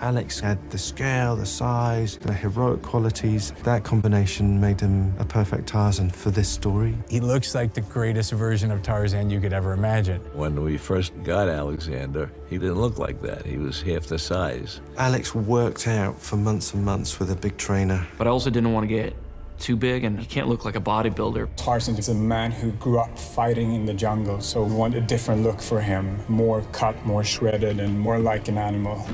Alex had the scale, the size, the heroic qualities. That combination made him a perfect Tarzan for this story. He looks like the greatest version of Tarzan you could ever imagine. When we first got Alexander, he didn't look like that. He was half the size. Alex worked out for months and months with a big trainer. But I also didn't want to get too big, and he can't look like a bodybuilder. Tarzan is a man who grew up fighting in the jungle, so we want a different look for him. More cut, more shredded, and more like an animal.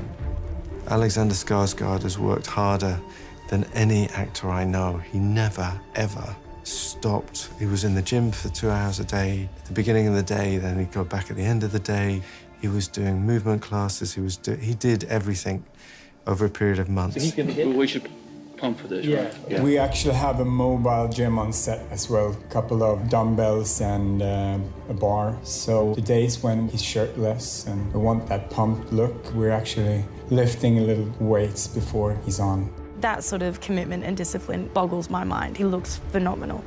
Alexander Skarsgård has worked harder than any actor I know. He never, ever stopped. He was in the gym for 2 hours a day, at the beginning of the day, then he'd go back at the end of the day. He was doing movement classes, he did everything over a period of months. We should pump for this, right? Yeah. We actually have a mobile gym on set as well. A couple of dumbbells and a bar. So the days when he's shirtless and we want that pumped look, we're actually lifting a little weights before he's on. That sort of commitment and discipline boggles my mind. He looks phenomenal.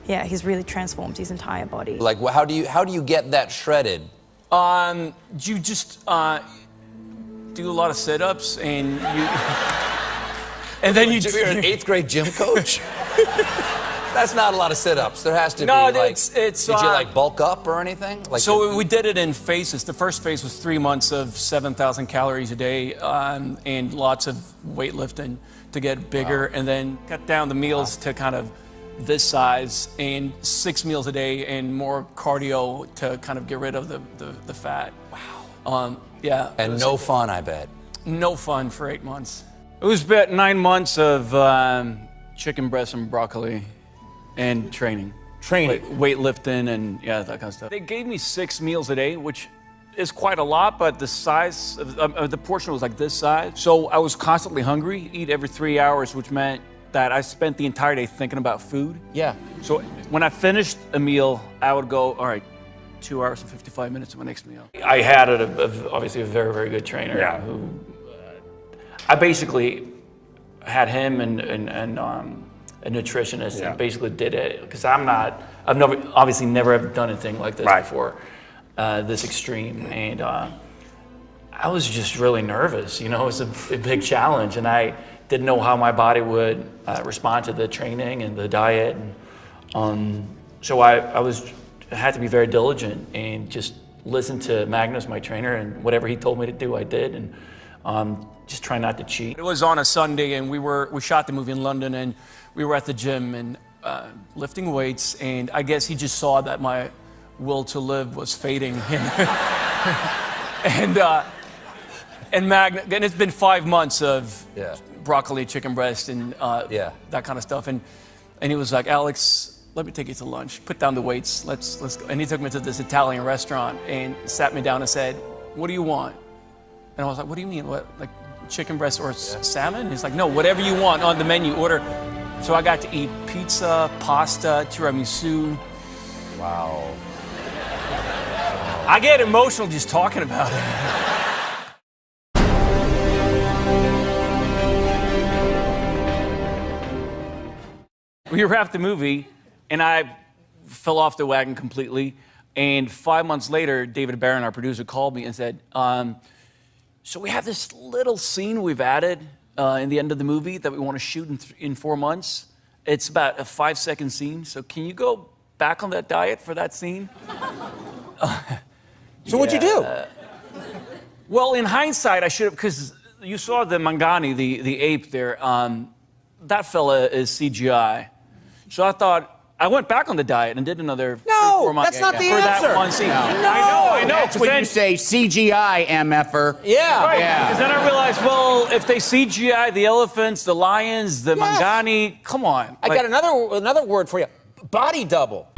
Yeah, he's really transformed his entire body. Like, how do you get that shredded? You just do a lot of sit-ups and you... And then you're an 8th grade gym coach? That's not a lot of sit-ups. There has to be, like... it's did you, like, bulk up or anything? Like so we did it in phases. The first phase was 3 months of 7,000 calories a day and lots of weightlifting to get bigger. Wow. And then cut down the meals to kind of this size and 6 meals a day and more cardio to kind of get rid of the fat. Wow. Yeah. And no fun, I bet. No fun for 8 months. It was about 9 months of chicken breast and broccoli and training. Weightlifting and yeah, that kind of stuff. They gave me 6 meals a day, which is quite a lot, but the size of the portion was like this size. So I was constantly hungry, eat every 3 hours, which meant that I spent the entire day thinking about food. Yeah. So when I finished a meal, I would go, all right, 2 hours and 55 minutes to my next meal. I had obviously a very, very good trainer who I basically had him and a nutritionist and basically did it because I've obviously never done anything like this before, this extreme, and I was just really nervous. You know, it was a big challenge, and I didn't know how my body would respond to the training and the diet, and so I had to be very diligent and just listen to Magnus, my trainer, and whatever he told me to do, I did, and just try not to cheat. It was on a Sunday, and we shot the movie in London, and we were at the gym and lifting weights, and I guess he just saw that my will to live was fading, and Magnus, and it's been 5 months of broccoli, chicken breast, and that kind of stuff, and he was like, Alex, let me take you to lunch. Put down the weights. Let's go. And he took me to this Italian restaurant and sat me down and said, "What do you want?" And I was like, "What do you mean? What, like chicken breast or salmon?" He's like, "No, whatever you want on the menu, order." So I got to eat pizza, pasta, tiramisu. Wow. I get emotional just talking about it. We wrapped the movie, and I fell off the wagon completely. And 5 months later, David Barron, our producer, called me and said, so we have this little scene we've added in the end of the movie that we want to shoot in 4 months. It's about a 5-second scene, so can you go back on that diet for that scene? So what'd you do? Well, in hindsight, I should have, because you saw the Mangani, the ape there, that fella is CGI. So I went back on the diet and did another 4 months. That's not the answer. For that one scene. No. I know. That's when you say CGI, MFer. Yeah. Right, Yeah. because then I realized, well, if they CGI the elephants, the lions, the Mangani, come on. I got another word for you. Body double.